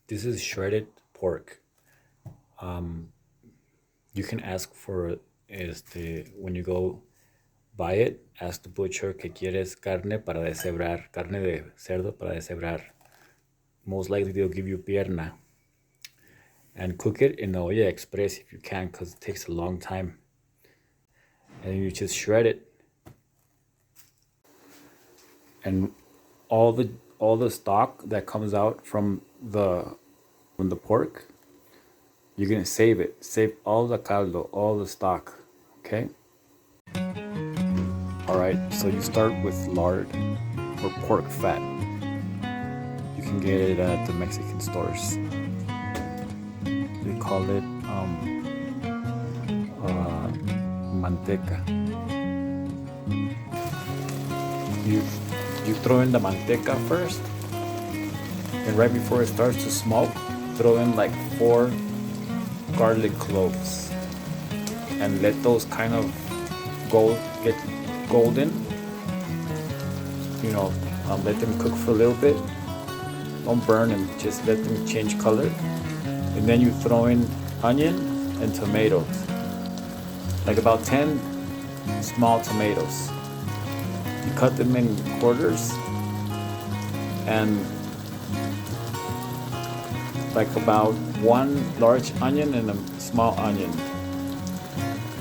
This is shredded pork. You can ask for when you go buy it, ask the butcher que quieres carne para deshebrar, carne de cerdo para deshebrar. Most likely they'll give you pierna. And cook it in the olla express if you can, because it takes a long time. And you just shred it. And all the stock that comes out from the pork, you're gonna save it. Save all the caldo, all the stock. Okay? Alright, so you start with lard or pork fat. You can get it at the Mexican stores. They call it manteca. You throw in the manteca first, and right before it starts to smoke, throw in like 4 garlic cloves, and let those kind of get golden. Let them cook for a little bit. Don't burn them, just let them change color. And then you throw in onion and tomatoes, like about 10 small tomatoes. You cut them in quarters, and like about 1 large onion and a small onion.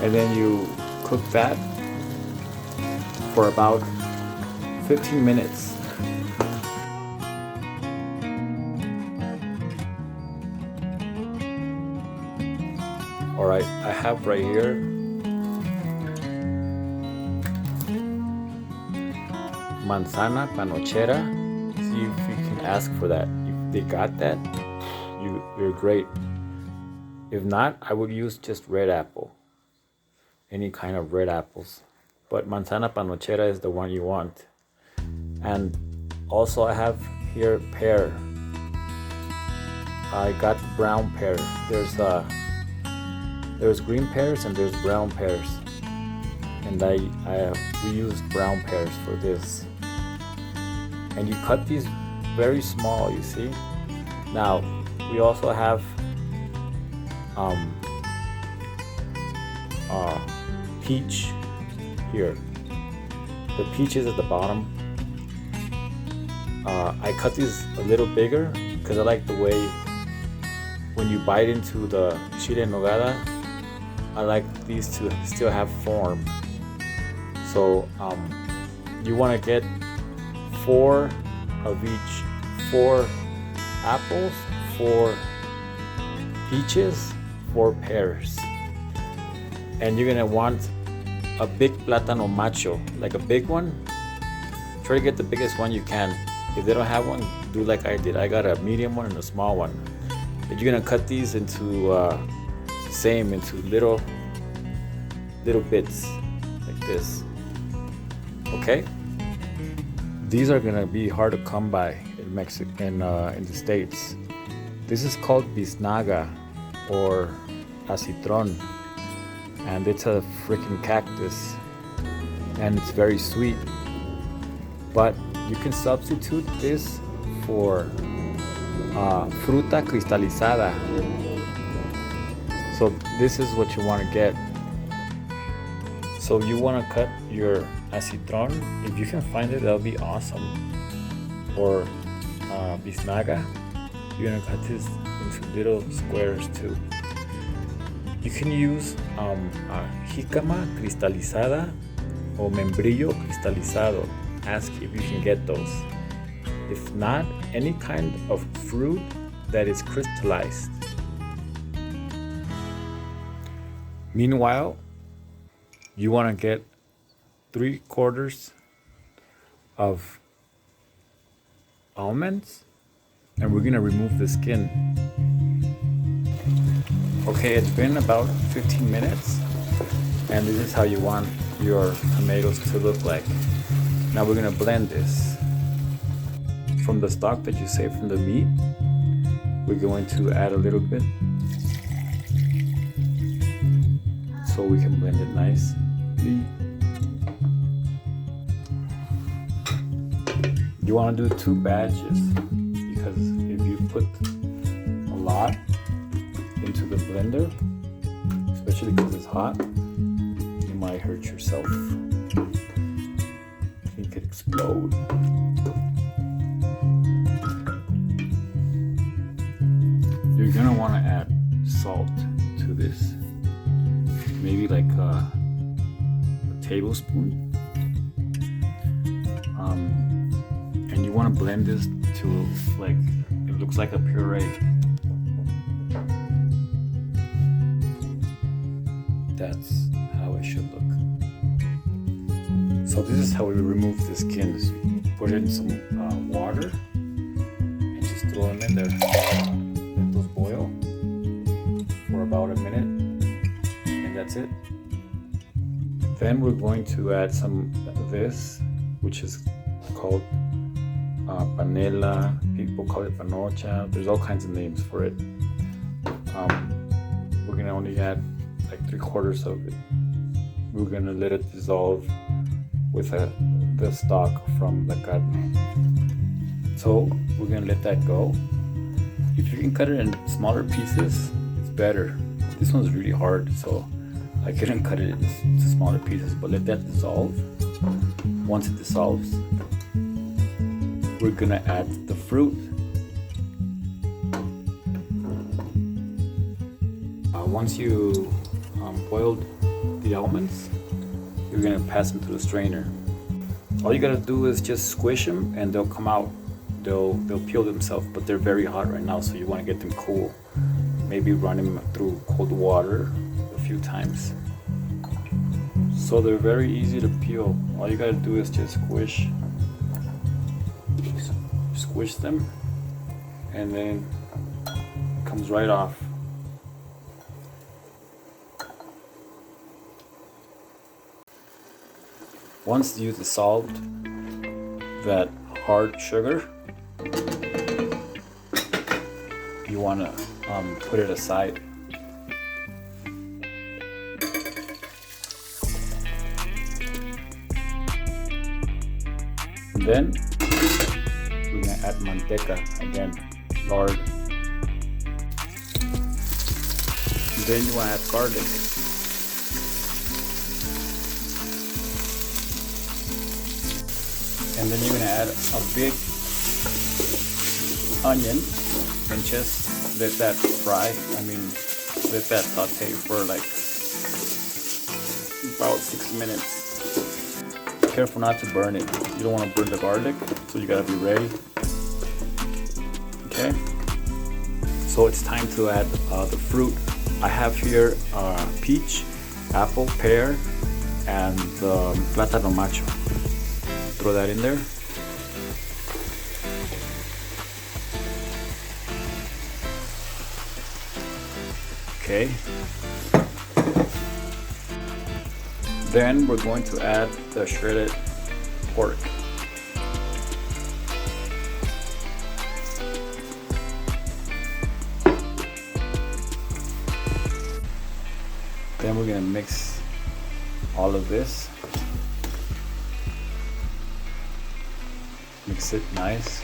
And then you cook that for about 15 minutes. All right, I have right here manzana panochera. See if you can ask for that. If they got that, you're great. If not, I would use just red apple. Any kind of red apples. But manzana panochera is the one you want. And also I have here pear. I got brown pear. There's green pears and there's brown pears. And we used brown pears for this. And you cut these very small, you see. Now we also have peach here. The peach is at the bottom. I cut these a little bigger because I like the way when you bite into the chile en nogada, I like these to still have form. So you want to get 4 of each, 4 apples, 4 peaches, 4 pears. And you're gonna want a big plátano macho, like a big one. Try to get the biggest one you can. If they don't have one, do like I did. I got a medium one and a small one. But you're gonna cut these into little bits like this. Okay? These are gonna be hard to come by in Mexico in the States. This is called biznaga or acitron, and it's a freaking cactus, and it's very sweet. But you can substitute this for fruta cristalizada. So this is what you want to get. So you want to cut your acitron. If you can find it, that'll be awesome. Or biznaga. You're gonna cut this into little squares too. You can use jícama cristalizada or membrillo cristalizado. Ask if you can get those. If not, any kind of fruit that is crystallized. Meanwhile, you want to get 3/4 of almonds, and we're gonna remove the skin. Okay, it's been about 15 minutes, and this is how you want your tomatoes to look like. Now we're gonna blend this. From the stock that you saved from the meat, we're going to add a little bit so we can blend it nicely. You want to do 2 batches, because if you put lot into the blender, especially because it's hot. You might hurt yourself. It could explode. You're gonna want to add salt to this, maybe like a tablespoon. And you want to blend this to like it looks like a puree. That's how it should look. So this is how we remove the skins. Put in some water and just throw them in there. Let those boil for about a minute, and that's it. Then we're going to add some of this, which is called panela. People call it panocha. There's all kinds of names for it. We're gonna only add like 3/4 of it. We're gonna let it dissolve with the stock from the carne. So we're gonna let that go. If you can cut it in smaller pieces, it's better. This one's really hard, so I couldn't cut it into smaller pieces, but let that dissolve. Once it dissolves, we're gonna add the fruit. Once you boiled the almonds, you're gonna pass them through the strainer. All you gotta do is just squish them and they'll come out. They'll peel themselves, but they're very hot right now, so you wanna get them cool. Maybe run them through cold water a few times. So they're very easy to peel. All you gotta do is just squish them, and then it comes right off. Once you dissolved that hard sugar, you want to put it aside. And then we're going to add manteca again, lard. And then you want to add garlic. And then you're gonna add a big onion and just let that fry. Let that saute for like about 6 minutes. Be careful not to burn it. You don't want to burn the garlic, so you gotta be ready. Okay. So it's time to add the fruit. I have here peach, apple, pear, and plátano macho. Throw that in there. Okay. Then we're going to add the shredded pork. Then we're going to mix all of this. Mix it nice.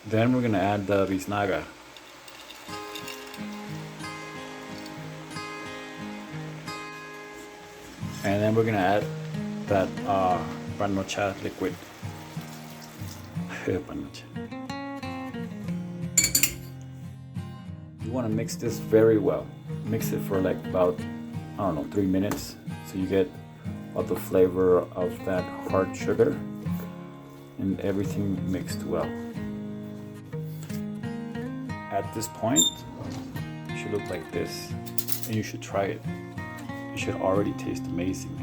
Then we're gonna add the biznaga. And then we're gonna add that panocha liquid. Panocha. You wanna mix this very well. Mix it for like about, 3 minutes, so you get all the flavor of that hard sugar and everything mixed well. At this point, it should look like this, and you should try it. It should already taste amazing.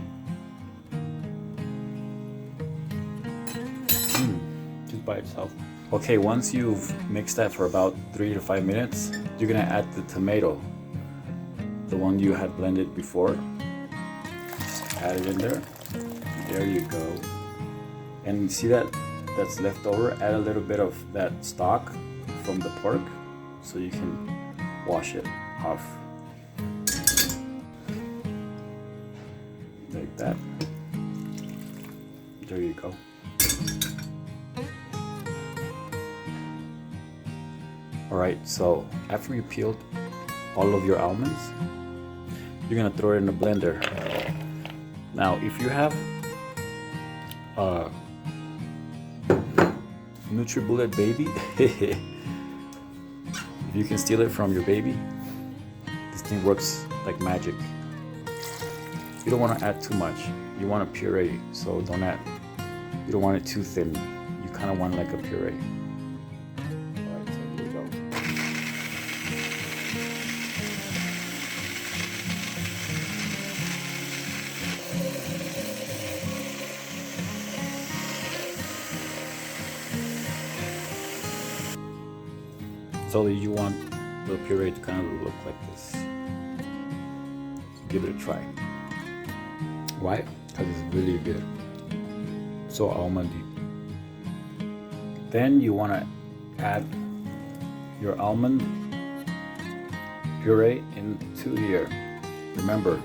Just by itself. Okay, once you've mixed that for about 3 to 5 minutes, you're gonna add the tomato, the one you had blended before. Add it in there. There you go. And see that's left over? Add a little bit of that stock from the pork so you can wash it off. Like that. There you go. Alright, so after you peeled all of your almonds, you're gonna throw it in a blender. Now, if you have a NutriBullet baby, if you can steal it from your baby, this thing works like magic. You don't want to add too much. You want a puree, so don't add. You don't want it too thin. You kind of want like a puree. Alright, so here we go. So you want the puree to kind of look like this. So give it a try. Why? Because it's really good. So almondy. Then you want to add your almond puree into here. Remember,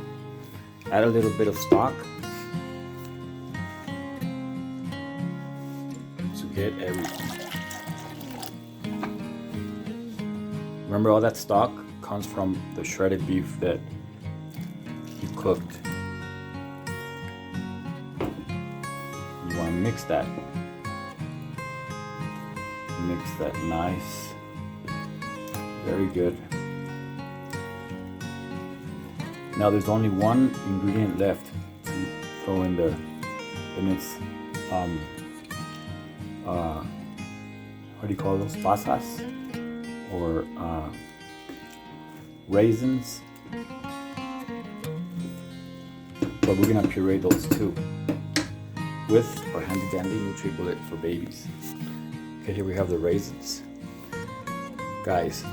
add a little bit of stock to get everything. Remember, all that stock comes from the shredded beef that you cooked. You want to mix that. Mix that nice. Very good. Now there's only one ingredient left to throw in there, and it's what do you call those? Pasas or raisins. But we're gonna puree those too with our handy dandy NutriBullet for babies. Okay, here we have the raisins. Guys,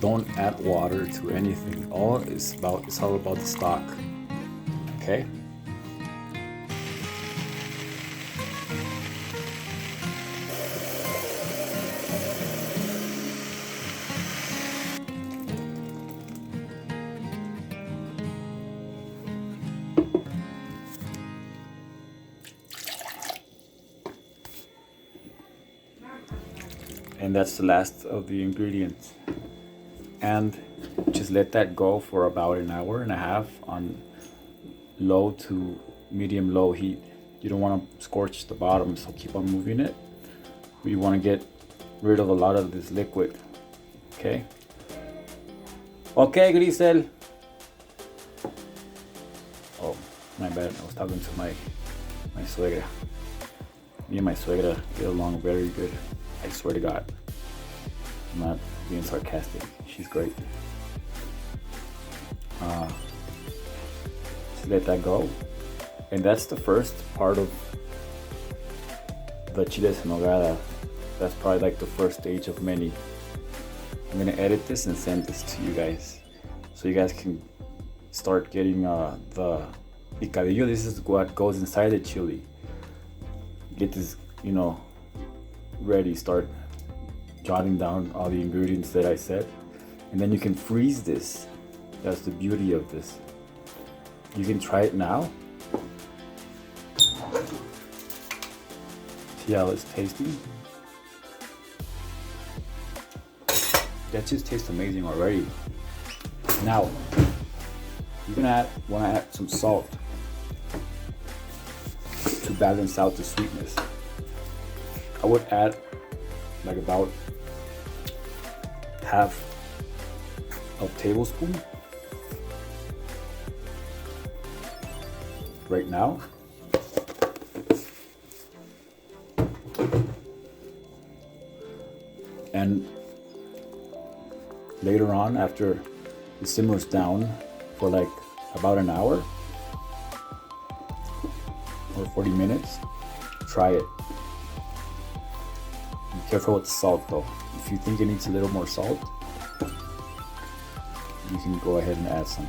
don't add water to anything. It's all about the stock. Okay? And that's the last of the ingredients. And just let that go for about an hour and a half on low to medium low heat. You don't want to scorch the bottom, so keep on moving it. We want to get rid of a lot of this liquid. Okay? Okay, Grisel. Oh, my bad. I was talking to my suegra. Me and my suegra get along very good. I swear to God. I'm not being sarcastic. She's great. Just let that go. And that's the first part of the chiles en nogada. That's probably like the first stage of many. I'm gonna edit this and send this to you guys, so you guys can start getting the picadillo. This is what goes inside the chili. Get this, ready. Start jotting down all the ingredients that I said, and then you can freeze this. That's the beauty of this. You can try it now. See how it's tasting? That just tastes amazing already. Now, you're gonna want to add some salt to balance out the sweetness. I would add like about half a tablespoon right now. And later on, after it simmers down for like about an hour or 40 minutes, try it. Be careful with salt though. If you think it needs a little more salt, you can go ahead and add some.